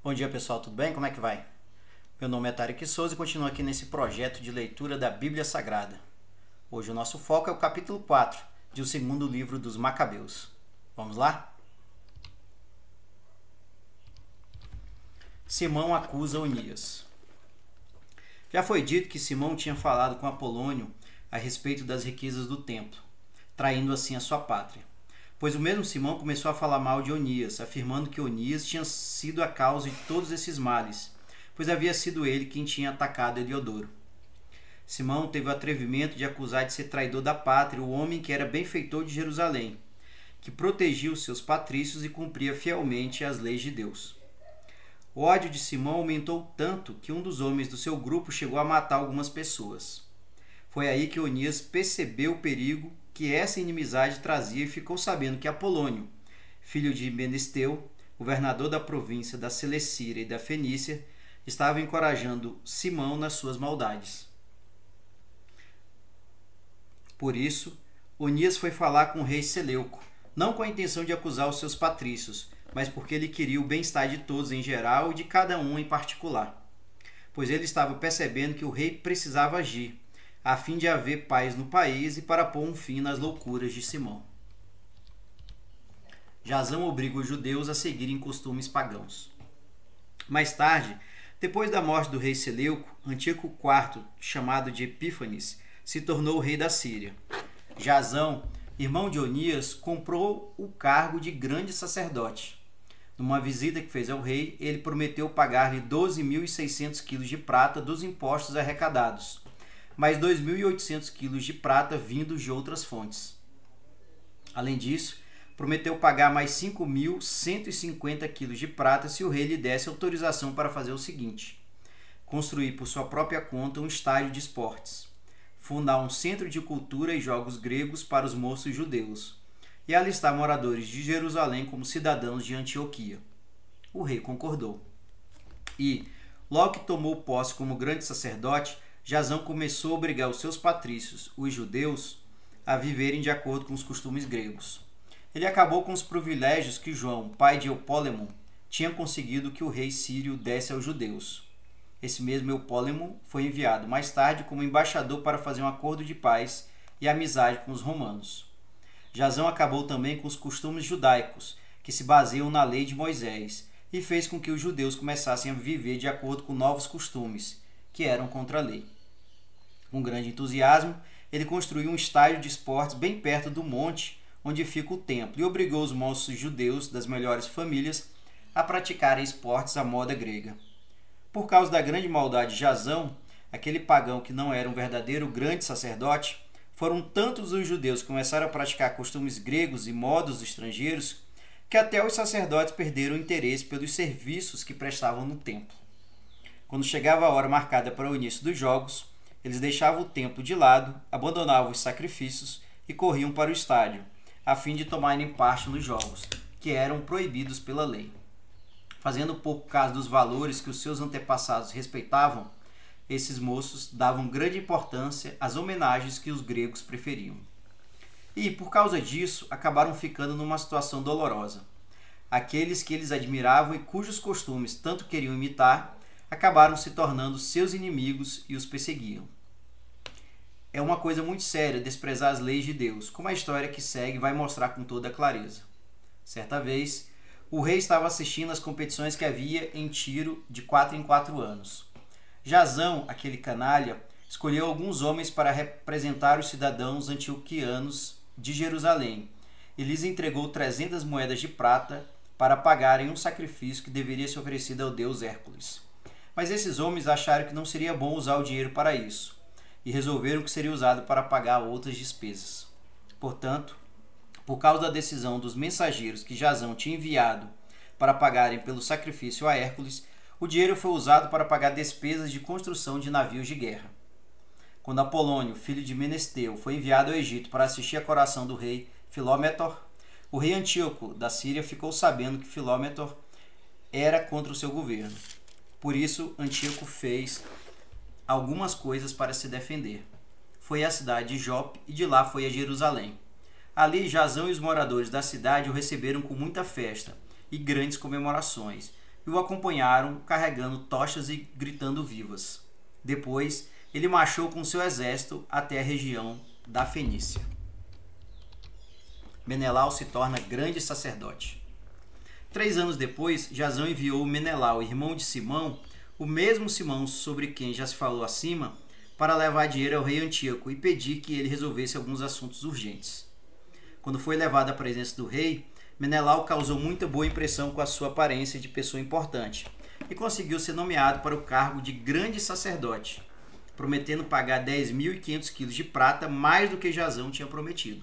Bom dia pessoal, tudo bem? Como é que vai? Meu nome é Tarek Souza e continuo aqui nesse projeto de leitura da Bíblia Sagrada. Hoje o nosso foco é o capítulo 4 de O Segundo Livro dos Macabeus. Vamos lá? Simão acusa Onias. Já foi dito que Simão tinha falado com Apolônio a respeito das riquezas do templo, traindo assim a sua pátria. Pois o mesmo Simão começou a falar mal de Onias, afirmando que Onias tinha sido a causa de todos esses males, pois havia sido ele quem tinha atacado Heliodoro. Simão teve o atrevimento de acusar de ser traidor da pátria o homem que era benfeitor de Jerusalém, que protegia os seus patrícios e cumpria fielmente as leis de Deus. O ódio de Simão aumentou tanto que um dos homens do seu grupo chegou a matar algumas pessoas. Foi aí que Onias percebeu o perigo que essa inimizade trazia e ficou sabendo que Apolônio, filho de Menesteu, governador da província da Celecíria e da Fenícia, estava encorajando Simão nas suas maldades. Por isso, Onias foi falar com o rei Seleuco, não com a intenção de acusar os seus patrícios, mas porque ele queria o bem-estar de todos em geral e de cada um em particular. Pois ele estava percebendo que o rei precisava agir, a fim de haver paz no país e para pôr um fim nas loucuras de Simão. Jasão obriga os judeus a seguirem costumes pagãos. Mais tarde, depois da morte do rei Seleuco, Antíoco IV, chamado de Epífanes, se tornou o rei da Síria. Jasão, irmão de Onias, comprou o cargo de grande sacerdote. Numa visita que fez ao rei, ele prometeu pagar-lhe 12.600 quilos de prata dos impostos arrecadados, mais 2.800 quilos de prata vindos de outras fontes. Além disso, prometeu pagar mais 5.150 quilos de prata se o rei lhe desse autorização para fazer o seguinte: construir por sua própria conta um estádio de esportes, fundar um centro de cultura e jogos gregos para os moços judeus, e alistar moradores de Jerusalém como cidadãos de Antioquia. O rei concordou. E, logo que tomou posse como grande sacerdote, Jasão começou a obrigar os seus patrícios, os judeus, a viverem de acordo com os costumes gregos. Ele acabou com os privilégios que João, pai de Eupólemo, tinha conseguido que o rei sírio desse aos judeus. Esse mesmo Eupólemo foi enviado mais tarde como embaixador para fazer um acordo de paz e amizade com os romanos. Jasão acabou também com os costumes judaicos, que se baseiam na lei de Moisés, e fez com que os judeus começassem a viver de acordo com novos costumes, que eram contra a lei. Com grande entusiasmo, ele construiu um estádio de esportes bem perto do monte onde fica o templo e obrigou os moços judeus das melhores famílias a praticarem esportes à moda grega. Por causa da grande maldade de Jasão, aquele pagão que não era um verdadeiro grande sacerdote, foram tantos os judeus que começaram a praticar costumes gregos e modos estrangeiros que até os sacerdotes perderam o interesse pelos serviços que prestavam no templo. Quando chegava a hora marcada para o início dos jogos, eles deixavam o templo de lado, abandonavam os sacrifícios e corriam para o estádio, a fim de tomarem parte nos jogos, que eram proibidos pela lei. Fazendo pouco caso dos valores que os seus antepassados respeitavam, esses moços davam grande importância às homenagens que os gregos preferiam. E, por causa disso, acabaram ficando numa situação dolorosa. Aqueles que eles admiravam e cujos costumes tanto queriam imitar, acabaram se tornando seus inimigos e os perseguiam. É uma coisa muito séria desprezar as leis de Deus, como a história que segue vai mostrar com toda clareza. Certa vez, o rei estava assistindo às competições que havia em Tiro de 4 em 4 anos. Jasão, aquele canalha, escolheu alguns homens para representar os cidadãos antioquianos de Jerusalém e lhes entregou 300 moedas de prata para pagarem um sacrifício que deveria ser oferecido ao deus Hércules. Mas esses homens acharam que não seria bom usar o dinheiro para isso, e resolveram que seria usado para pagar outras despesas. Portanto, por causa da decisão dos mensageiros que Jasão tinha enviado para pagarem pelo sacrifício a Hércules, o dinheiro foi usado para pagar despesas de construção de navios de guerra. Quando Apolônio, filho de Menesteu, foi enviado ao Egito para assistir à coroação do rei Filómetor, o rei Antíoco da Síria ficou sabendo que Filómetor era contra o seu governo. Por isso, Antíoco fez algumas coisas para se defender. Foi à cidade de Jope e de lá foi a Jerusalém. Ali, Jasão e os moradores da cidade o receberam com muita festa e grandes comemorações, e o acompanharam carregando tochas e gritando vivas. Depois, ele marchou com seu exército até a região da Fenícia. Menelau se torna grande sacerdote. 3 anos depois, Jasão enviou Menelau, irmão de Simão, o mesmo Simão sobre quem já se falou acima, para levar dinheiro ao rei Antíoco e pedir que ele resolvesse alguns assuntos urgentes. Quando foi levado à presença do rei, Menelau causou muita boa impressão com a sua aparência de pessoa importante e conseguiu ser nomeado para o cargo de grande sacerdote, prometendo pagar 10.500 quilos de prata, mais do que Jasão tinha prometido.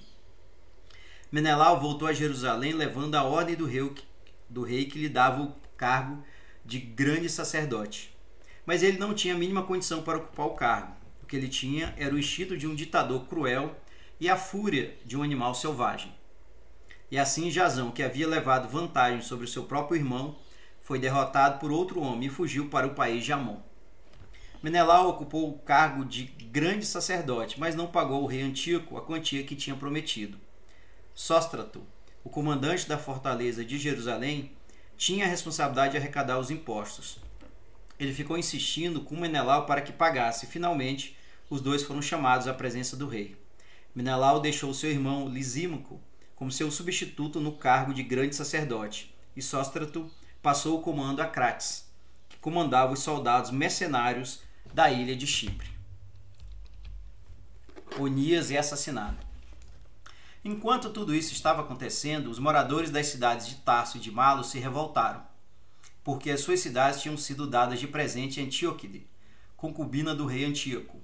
Menelau voltou a Jerusalém levando a ordem do rei que lhe dava o cargo de grande sacerdote. Mas ele não tinha a mínima condição para ocupar o cargo. O que ele tinha era o instinto de um ditador cruel e a fúria de um animal selvagem. E assim Jasão, que havia levado vantagem sobre o seu próprio irmão, foi derrotado por outro homem e fugiu para o país de Amon. Menelau ocupou o cargo de grande sacerdote, mas não pagou ao rei Antíoco a quantia que tinha prometido. Sóstrato, o comandante da fortaleza de Jerusalém, tinha a responsabilidade de arrecadar os impostos. Ele ficou insistindo com Menelau para que pagasse e, finalmente, os dois foram chamados à presença do rei. Menelau deixou seu irmão Lisímaco como seu substituto no cargo de grande sacerdote, e Sóstrato passou o comando a Crates, que comandava os soldados mercenários da ilha de Chipre. Onias é assassinado. Enquanto tudo isso estava acontecendo, os moradores das cidades de Tarso e de Malo se revoltaram, porque as suas cidades tinham sido dadas de presente a Antíoquide, concubina do rei Antíoco.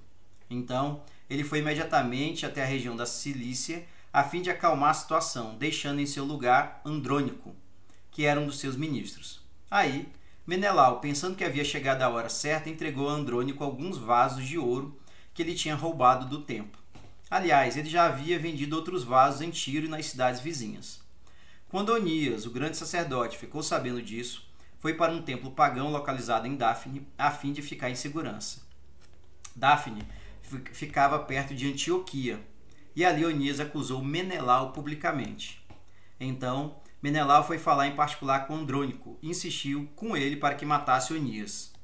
Então, ele foi imediatamente até a região da Cilícia, a fim de acalmar a situação, deixando em seu lugar Andrônico, que era um dos seus ministros. Aí, Menelau, pensando que havia chegado a hora certa, entregou a Andrônico alguns vasos de ouro que ele tinha roubado do templo. Aliás, ele já havia vendido outros vasos em Tiro e nas cidades vizinhas. Quando Onias, o grande sacerdote, ficou sabendo disso, foi para um templo pagão localizado em Dáfne, a fim de ficar em segurança. Dáfne ficava perto de Antioquia, e ali Onias acusou Menelau publicamente. Então, Menelau foi falar em particular com Andrônico e insistiu com ele para que matasse Onias.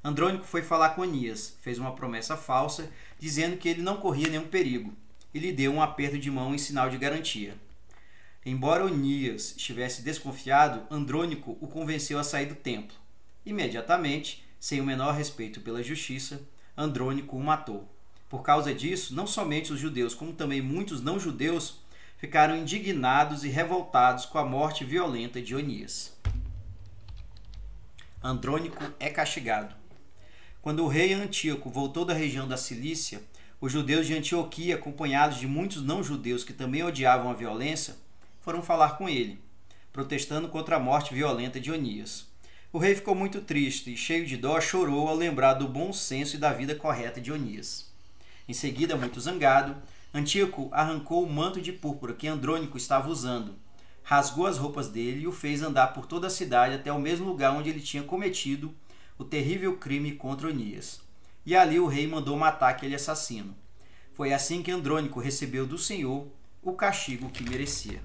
Andrônico foi falar com Onias, fez uma promessa falsa, dizendo que ele não corria nenhum perigo, e lhe deu um aperto de mão em sinal de garantia. Embora Onias estivesse desconfiado, Andrônico o convenceu a sair do templo. Imediatamente, sem o menor respeito pela justiça, Andrônico o matou. Por causa disso, não somente os judeus, como também muitos não-judeus, ficaram indignados e revoltados com a morte violenta de Onias. Andrônico é castigado. Quando o rei Antíoco voltou da região da Cilícia, os judeus de Antioquia, acompanhados de muitos não-judeus que também odiavam a violência, foram falar com ele, protestando contra a morte violenta de Onias. O rei ficou muito triste e, cheio de dó, chorou ao lembrar do bom senso e da vida correta de Onias. Em seguida, muito zangado, Antíoco arrancou o manto de púrpura que Andrônico estava usando, rasgou as roupas dele e o fez andar por toda a cidade até o mesmo lugar onde ele tinha cometido o terrível crime contra Onias. E ali o rei mandou matar aquele assassino. Foi assim que Andrônico recebeu do Senhor o castigo que merecia.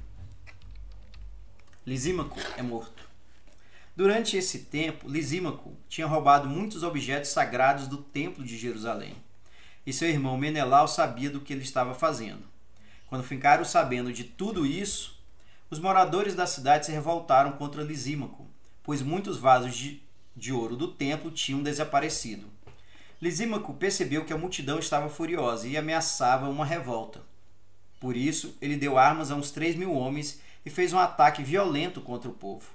Lisímaco é morto. Durante esse tempo, Lisímaco tinha roubado muitos objetos sagrados do templo de Jerusalém. E seu irmão Menelau sabia do que ele estava fazendo. Quando ficaram sabendo de tudo isso, os moradores da cidade se revoltaram contra Lisímaco, pois muitos vasos de ouro do templo tinham desaparecido. Lisímaco percebeu que a multidão estava furiosa e ameaçava uma revolta. Por isso, ele deu armas a uns 3.000 homens e fez um ataque violento contra o povo.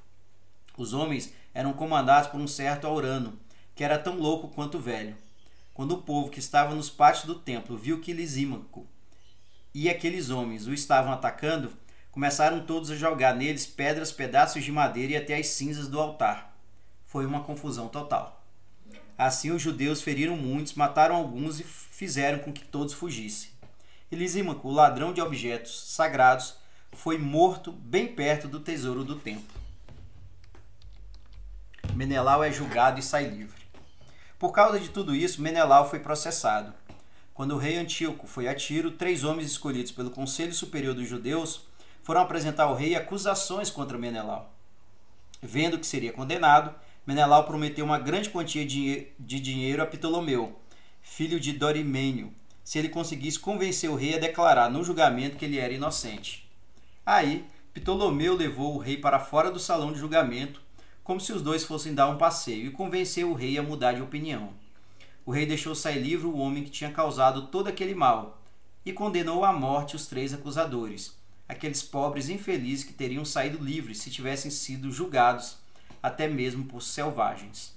Os homens eram comandados por um certo Aurano, que era tão louco quanto velho. Quando o povo que estava nos pátios do templo viu que Lisímaco e aqueles homens o estavam atacando, começaram todos a jogar neles pedras, pedaços de madeira e até as cinzas do altar. Foi uma confusão total. Assim os judeus feriram muitos, mataram alguns e fizeram com que todos fugissem. E Lisímaco, o ladrão de objetos sagrados, foi morto bem perto do tesouro do templo. Menelau é julgado e sai livre. Por causa de tudo isso, Menelau foi processado. Quando o rei Antíoco foi a Tiro, 3 homens escolhidos pelo Conselho Superior dos Judeus foram apresentar ao rei acusações contra Menelau. Vendo que seria condenado, Menelau prometeu uma grande quantia de dinheiro a Ptolomeu, filho de Dorimênio, se ele conseguisse convencer o rei a declarar no julgamento que ele era inocente. Aí, Ptolomeu levou o rei para fora do salão de julgamento, como se os dois fossem dar um passeio, e convenceu o rei a mudar de opinião. O rei deixou sair livre o homem que tinha causado todo aquele mal, e condenou à morte os 3 acusadores, aqueles pobres infelizes que teriam saído livres se tivessem sido julgados até mesmo por selvagens.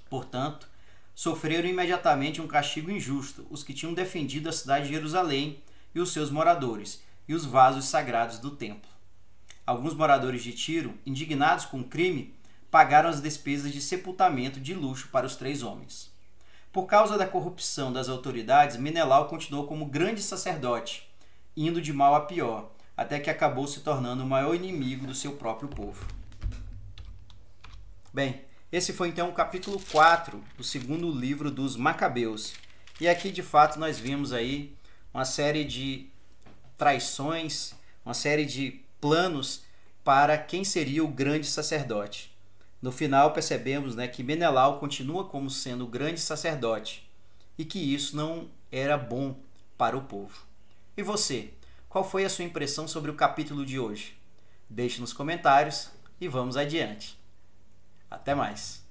Portanto, sofreram imediatamente um castigo injusto os que tinham defendido a cidade de Jerusalém e os seus moradores, e os vasos sagrados do templo. Alguns moradores de Tiro, indignados com o crime, pagaram as despesas de sepultamento de luxo para os 3 homens. Por causa da corrupção das autoridades, Menelau continuou como grande sacerdote, indo de mal a pior, até que acabou se tornando o maior inimigo do seu próprio povo. Bem, esse foi então o capítulo 4 do segundo livro dos Macabeus. E aqui, de fato, nós vimos aí uma série de traições, uma série de planos para quem seria o grande sacerdote. No final, percebemos, que Menelau continua como sendo o grande sacerdote e que isso não era bom para o povo. E você, qual foi a sua impressão sobre o capítulo de hoje? Deixe nos comentários e vamos adiante. Até mais!